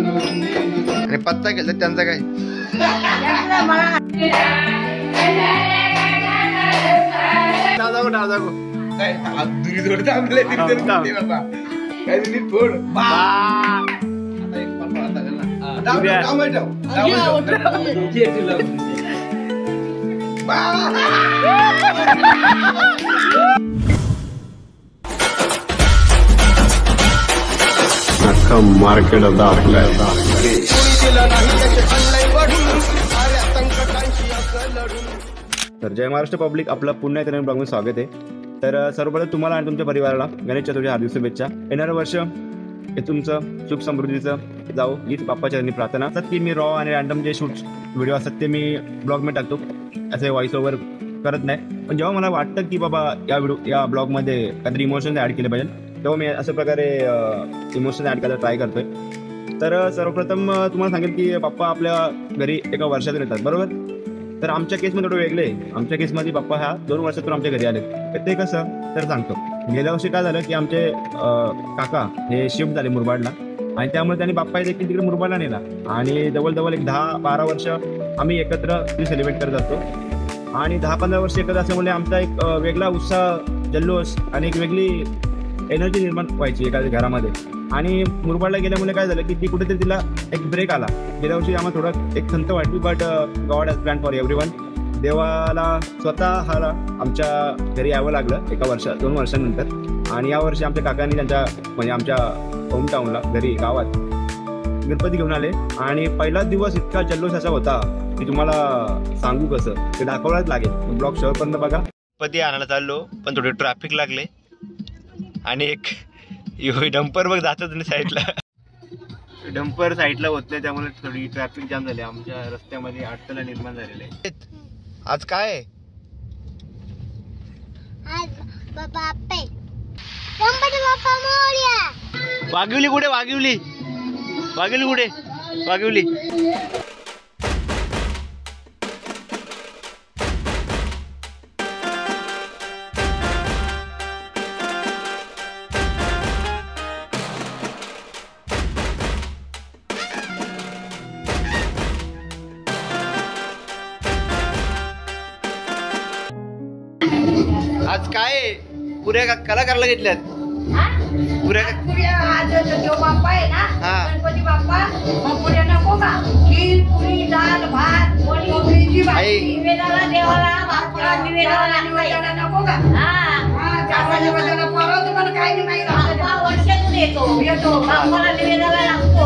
आणि पत्ता केलं त्यांचा काय मार्केट तर जय महाराष्ट्र पब्लिक, आपलं पुन्हा एकदा नवीन ब्लॉगमध्ये स्वागत आहे. तर सर्वप्रथम तुम्हाला आणि तुमच्या परिवाराला गणेश चतुर्थी हार्दिक शुभेच्छा. येणारं वर्ष हे तुमचं सुख समृद्धीचं जाऊ हीच बाप्पाच्या चरणी प्रार्थना. असतात की मी रॉ आणि रँडम जे शूट व्हिडिओ असतात ते मी ब्लॉगमध्ये टाकतो, असे व्हॉइस ओव्हर करत नाही. पण जेव्हा मला वाटतं की बाबा या ब्लॉगमध्ये काहीतरी इमोशन्स ॲड केले पाहिजे, तेव्हा मी अशा प्रकारे इमोशन्स ॲड करायला ट्राय करतोय. तर सर्वप्रथम तुम्हाला सांगेल की बाप्पा आपल्या घरी एका वर्षातून येतात, बरोबर. तर आमच्या केसमध्ये थोडं वेगळे आहे. आमच्या केसमध्ये बाप्पा ह्या 2 वर्षातून आमच्या घरी आले. तर ते कसं तर सांगतो. गेल्या वर्षी काय झालं की आमचे काका हे शिफ्ट झाले मुरबाडला, आणि त्यामुळे त्यांनी बाप्पा देखील तिकडे मुरबाडला नेला. आणि जवळ एक 10-12 वर्ष आम्ही एकत्र सेलिब्रेट करत असतो. आणि 10-15 वर्ष एकत्र असल्यामुळे आमचा एक वेगळा उत्साह, जल्लोष आणि एक वेगळी एनर्जी निर्माण व्हायची एका घरामध्ये. आणि मुरबाडला गेल्यामुळे काय झालं की ती कुठेतरी तिला एक ब्रेक आला. गेल्या वर्षी आम्हाला थोडं एक खंत वाटली, but God has plan for everyone. देवाला स्वतःला आमच्या घरी यावं लागलं एका 2 वर्षांनंतर. आणि यावर्षी आमच्या काकांनी त्यांच्या म्हणजे आमच्या होमटाऊनला घरी गावात गणपती घेऊन आले. आणि पहिला दिवस इतका जल्लोष असा होता की तुम्हाला सांगू कसं, ते दाखवायलाच लागेल. ब्लॉग शेवटपर्यंत बघा. गणपती आणायला चाललो पण थोडे ट्रॅफिक लागले आणि एक डंपर बघ जातच नाही साईडला. डंपर साईडला होत नाही, त्यामुळे थोडी ट्रॅफिक जाम झाली. आमच्या रस्त्यामध्ये अडथळा निर्माण झालेला आहे. आज काय आहे? वाघिवली कुठे? वाघिवली कुठे? वाघिवली आज काय पुऱ्या कलाकारला घेतल्यात? पुऱ्या बाप्पा आहे ना, गणपती बाप्पा. मग पुऱ्या नको का? खीर, पुरी, डाळ, भात, कोबीची भाजी, निवेदाला देवाला, बाप्पाला निवेदाला नको का? काय नाही, वर्षातून येतो बाप्पाला निवेदाला लागतो.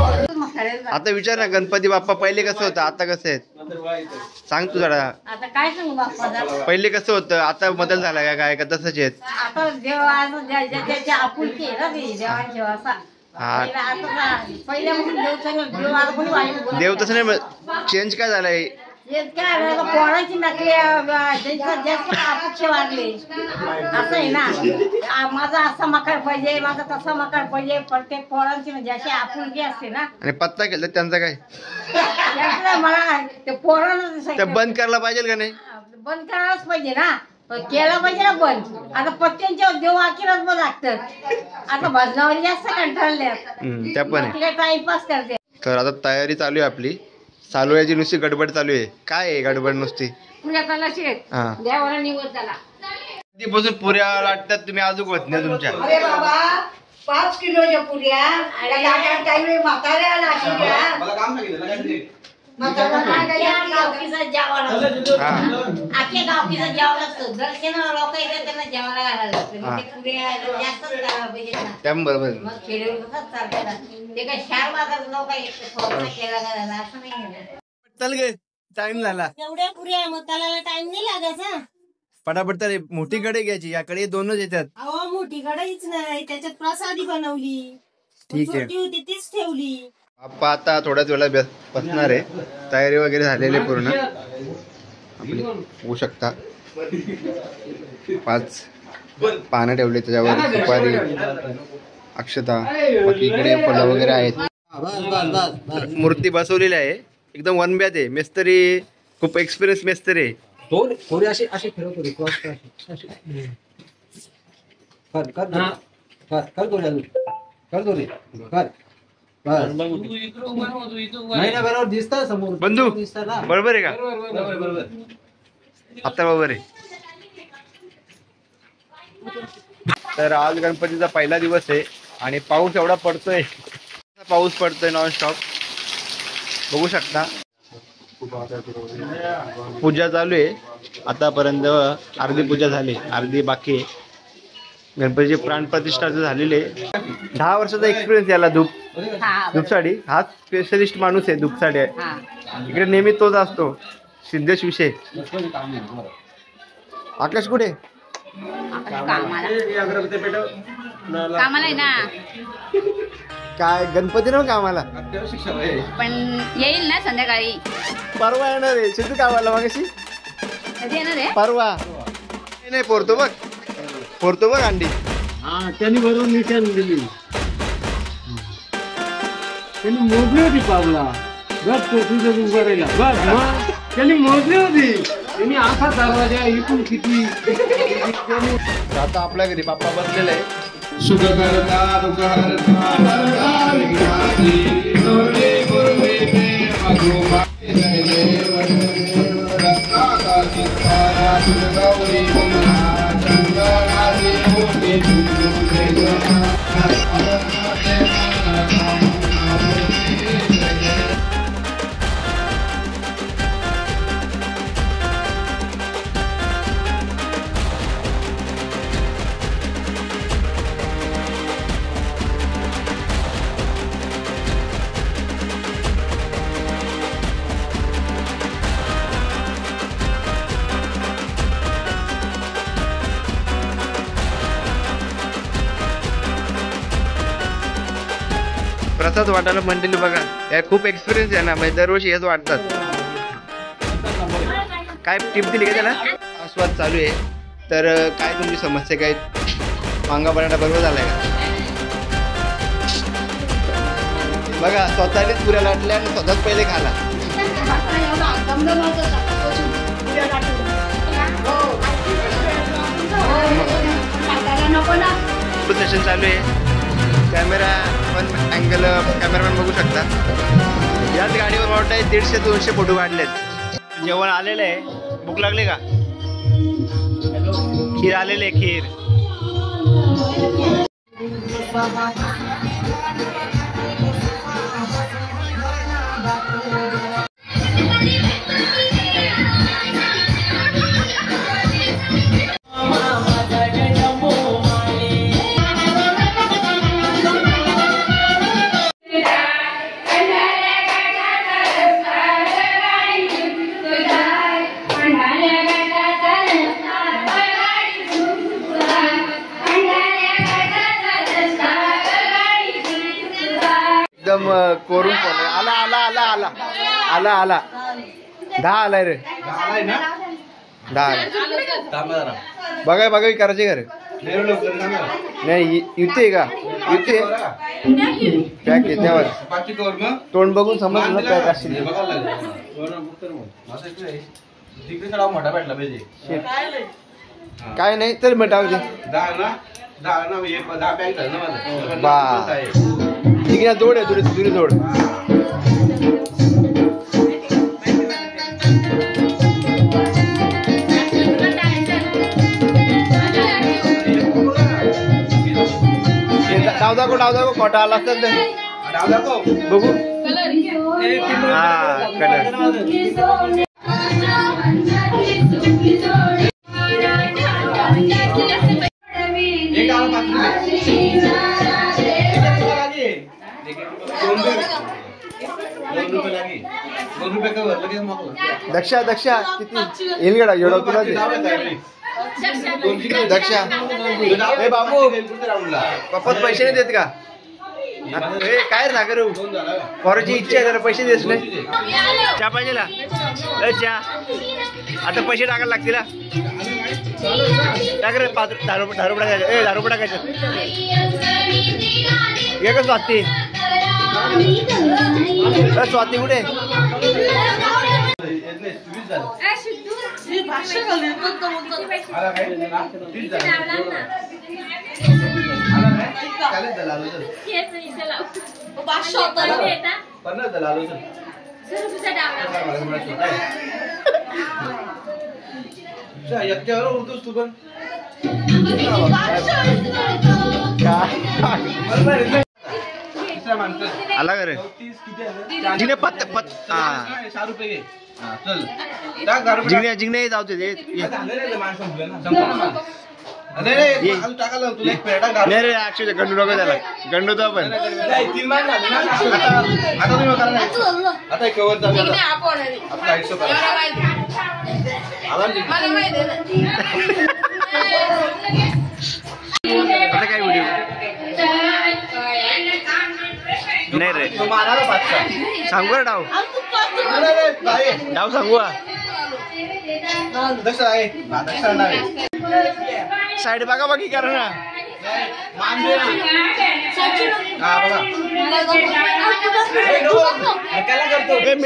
आता विचार ना, गणपती बाप्पा पहिले कसं होतं, आता कसं आहेत सांग तू जरा. आता काय सांगू बाप्पा, पहिले कसं होतं, आता बदल झाला का काय का तसंच आहेत? आता देवाची आपुलकी आहे ना ती देवाची. देव तसं नाही, चेंज काय झालंय? पोरांची नकली जास्त अपेक्षा वाढली असं आहे ना. माझा असा मकार पाहिजे, माझा तसा मकार पाहिजे. प्रत्येक पोरांची म्हणजे अशी आपुलकी असते ना. आणि पत्ता केलं त्यांचा काय? मला ते पोरांना बंद करायला पाहिजे का नाही? बंद करायलाच पाहिजे ना, केला पाहिजे ना बंद. आता पत्त्यांच्या देव आखिरच बंद लागतात. आता भजनावर जास्त कंटाळले, त्या पण टाइमपास करते. तर आता तयारी चालू आहे आपली. चालू आहे जी नुसती गडबड चालू आहे. काय आहे गडबड नुसती? पुऱ्या करायची देवाला निवड झाला. कधीपासून पुऱ्या लाटतात तुम्ही? अजून होत नाही तुमच्या? अरे बाबा 5 किलोच्या पुऱ्या म्हाताऱ्या टाइम झाला. एवढ्या पुऱ्या मग त्याला टाइम नाही लागायचा. पटापट तर मोठी कडे घ्यायची, याकडे 2च येतात. अहो मोठी कढईच नाही, त्याच्यात प्रसादी बनवली. ठीक आहे, होती तीच ठेवली. बाप्पा आता थोड्याच वेळा बसणार आहे. तयारी वगैरे झालेली पूर्ण आपली होऊ शकता. 5 पानं ठेवले, त्याच्यावर सुपारी, अक्षता, बाकी इकडे फळं वगैरे आहेत. मूर्ती बसवलेली आहे, एकदम वनब्यात आहे. मिस्त्री खूप एक्सपिरियन्स मिस्त्री आहे. थोडी अशी अशी फिरवतो रे, क्रॉस कर अशी कर कर कर कर दो रे कर. बस. नाही ना बरोबर दिसतं समोर बंधू दिसतं ना. बरोबर आहे का बरोबर. आता बरोबर आहे. तर आज गणपतीचा पहिला दिवस आहे आणि पाऊस एवढा पडतोय, पाऊस पडतोय नॉनस्टॉप, बघू शकता. पूजा चालू आहे, आतापर्यंत अर्धी पूजा झाली, अर्धी बाकी आहे. गणपतीची प्राणप्रतिष्ठा झालेली आहे. 10 वर्षाचा एक्सपिरियन्स याला धूपसाठी. हा स्पेशलिस्ट माणूस आहे धूपसाठी. इकडे नेहमी तोच असतो, सिद्धेश विषय. आकाश कुठे? कामाला आहे ना, काय गणपती ना कामाला? पण येईल ना संध्याकाळी. परवा येणार आहे सिद्धू कामाला. मगाशी कधी येणार आहे? परवा नाही पोरतो बघ अंडी. हा त्यांनी बरोबर निशाण दिली. त्यांनी मोजली होती पावला बस तुझं उभं राहिला बस. मग त्यांनी मोजली होती. त्यांनी असा दरवाजा इथून किती. आता आपल्या घरी बाप्पा बसलेला आहे. सुख करता दुःख हरता वरदा विघ्नाची दोरे गुरुवे मधुमा जय देव रत्नाका चित्तारा दुर्गौरी मंगला चंदनादी मोठी झुंझुन प्रसाद वाटायला मंडळी बघा, या खूप एक्सपिरियन्स आहे ना, म्हणजे दरवर्षी हेच वाटतात. काय टिप दिली का त्याला? आस्वाद चालू आहे. तर काय तुमची समस्या काय? वांगा बटाटा बरोबर झालाय का? बघा स्वतःनेच पुऱ्या लाटल्या आणि स्वतःच पहिले खाला. सेशन चालू आहे. कॅमेरा पण अँगल कॅमेरामॅन बघू शकता. याच गाडीवर वाटत आहे 150-200 फोटो काढलेत. जेवण आलेलं आहे. भूक लागली का? खीर आलेली आहे, खीर. एकदम कोरून पण आला आला आला आला आला आला 10 आलाय रे. 10 आला. बघा बघा करायचे घर नाही युती का? युती पॅक त्यावर तोंड बघून समज ना पॅक असेल. काय नाही तर मिटाव दे. बा ठीक आहे, जोड आहे दुरी जोड. डाव दाखव खोटा आला असतात बघू. हा कलर दक्षा किती येईल गडा एवढा तुला दक्षा. ए बाबू पप्पाच पैसे नाही देत का? काय सागर पोराची इच्छा आहे, जरा पैसे देस नाही. चहा पाहिजे ना? चहा आता पैसे टाकायला लागतील. टाक रे 10 रुपये टाकायचे. 10 रुपये टाकायचे. एकच स्वाती. स्वाती कुठे? 50 झाला आलो एकट्यावर होतोस तू पण आला का रे जिने पत्त 6 रुपये घे चल जिंगणे जाऊ दे टाकायला तुला एक पेटा नाही रे अक्षय गंडू नको त्याला गंडू तो आपण 3 मान झाले ना आता तुम्ही करा आता एक कव्हर चालू आपला 150 करा आता काय व्हिडिओ नाही रे सांगू रे डाव डाव सांगू साईड बघा बाकी करा ना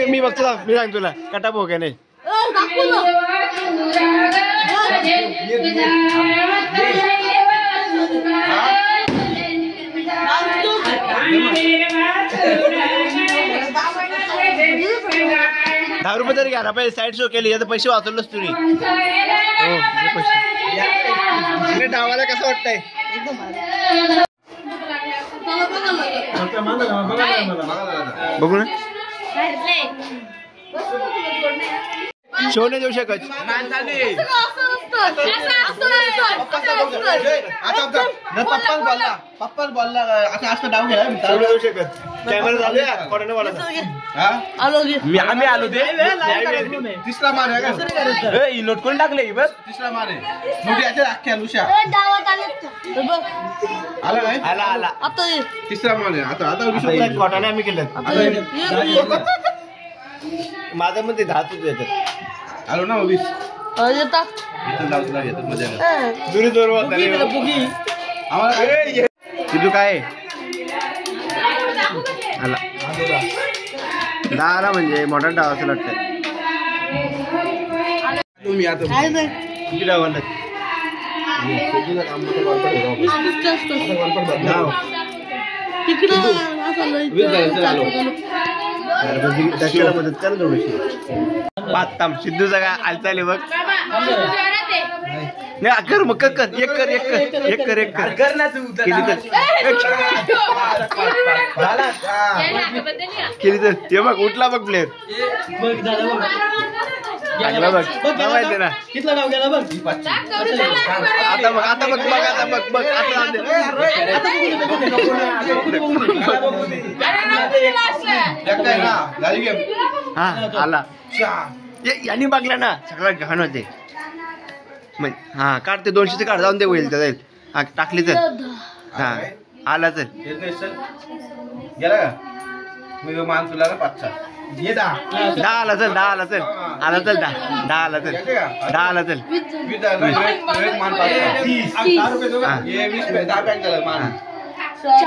मी बघतो मी सांग तुला कटा भाऊ काय नाही ₹10 तरी घ्या ना पहिले साईड शो केली तर पैसे वाचवलंच तुम्ही हो पैसे डावाला कसं वाटतंय बघू ना शो नाही देऊ शकत पप्पा बोलला असं डाव घ्या देऊ शकत कॅमेरा चालू आहे कोणाने बोला आम्ही आलो ते तिसरा मार आहे नोट कोण टाकले बस तिसरा मार आहे मोठी याच्या अख्ख्या लुशा आला काय आला आला तिसरा मार आहे आता कोटाने आम्ही केलं माझ्या मध्ये 10 येतात आलो ना 20 इथं जाऊ तुला येतात मजा दुरी जोर तुझं काय आला 10 म्हणजे मोठा डाव असं वाटतं तुम्ही आता किती डाव दक्षिणा मदत कर थोडीशी पात्ताम सिद्धूचा काय हालचाल बघ नाही कर मग कर एक केली तर ते बघ उठला बघ प्लेअर लागला बघ माहिती ना आता बघ हा आला यांनी बघला ना सगळं घाण होते हा काढ ते 200 काढ जाऊन ते होईल तर जाईल हा टाकली तर हा आला तर गेला का मी मान तुला ना 5 10 आला चल 10 आला चल आला चल 10 आला चल 10 आला चल मान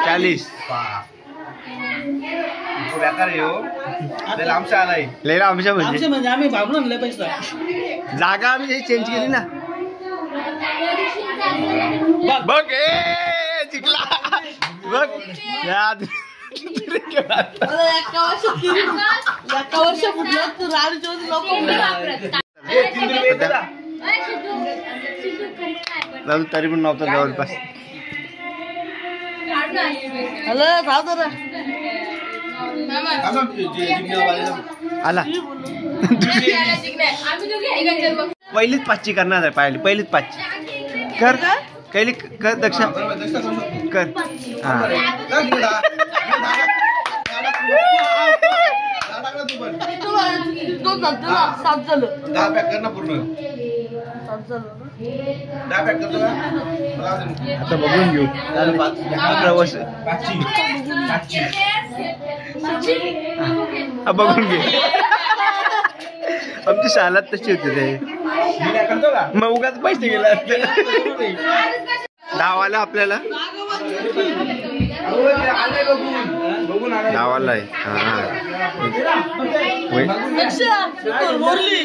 40 बेकार येऊ आमचा आलाय लय आमच्या म्हणजे आम्ही भाबरून आणले पैसा जागा आम्ही चेंज केली ना बघ जिंकला बघ तरी पण नव्हतं जवळपास आला पहिलीच 5ची करणार आहे पाहिली पहिलीच 5ची कर कैली कर दक्ष कर हा आता बघून घेऊ 11 वर्ष बघून घे आमची शाळात तशी होती ते मग उगाच पैसे गेले असते 10 वाला आपल्याला 10 वाला आहे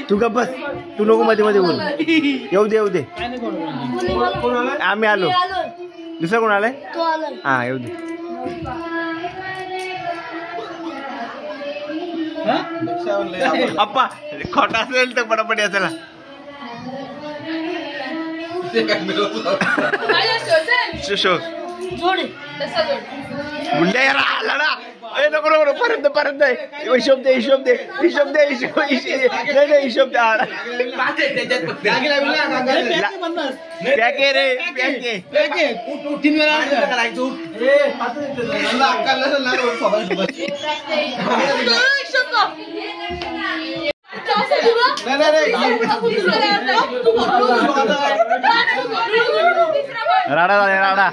तू का बस तू नको मध्ये मध्ये बोल येऊ दे आम्ही आलो दुसरा कोण आलाय हा येऊ दे अप्पा खोटा असेल तर पटापट या चला शोक बुंड्या यार आला ना अरे नको नको परत परत हिशोब दे हिशोब दे हिशोब दे हिशोब नाही हिशोब द्या पॅके रे पॅके 3 वेळा करायचो राडा झाले राडा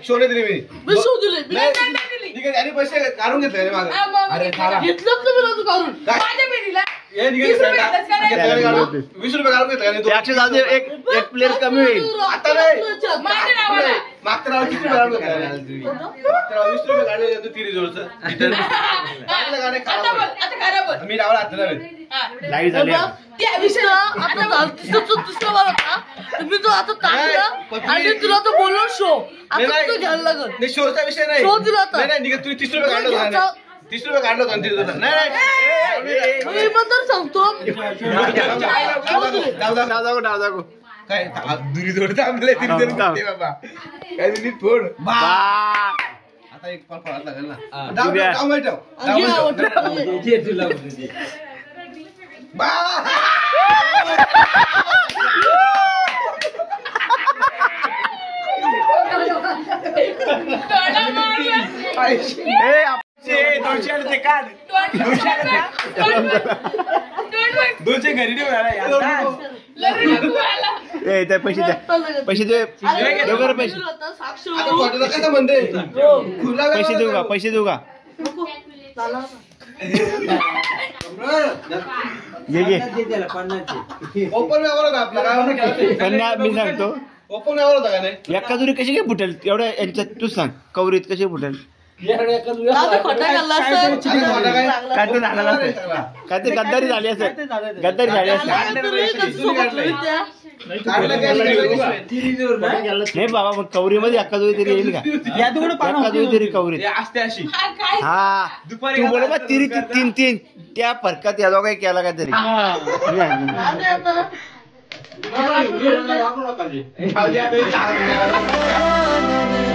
शोले दिले मी पैसे काढून घेतले मागे 20 रुपये काढून घेतले एक प्लेअर कमी होईल आता नाही मागच्या राव किती काढून घेतले 20 रुपये काढले तू 30 जोडचं मी डावला हात नव्हे लाईव्ह झाली मी तो आता टाकला आणि तुला तो बोललो शो आता तू घ्यायला लागल नाही शोचा विषय नाही शो दिला होता. नाही निघत तुम्ही 30 रुपये काढलं होतं 30 रुपये काढलं होतं 30 रुपये नाही मी पण तर सांगतो डाव दाखव काय दुरी जोड थांबले तरी बाबा काय दुरी फोड आता एक पाल पडायला लागेल ना डाव माहिती दोनशे घरी पैसे द्या पैसे दे पैसे कसं म्हणते पैसे देऊ का पैसे देऊ का घे ओपन व्यवहार होता आपला काय मी सांगतो ओपन व्यवहार होता का नाही एका दुरी कशी काय फुटेल एवढ्या यांच्यात तूच सांग कवरीत कशी फुटेल काय ते झालं असेल काय ते गद्दारी झाली असेल गद्दारी झाली असेल नाही बाबा मग कवरीमध्ये एका दुरी तरी येईल का एका दुरी तरी कवरीत हा तू बोल बा तिरी तीन तीन त्या फरकात या दोघा केला काय तरी नाही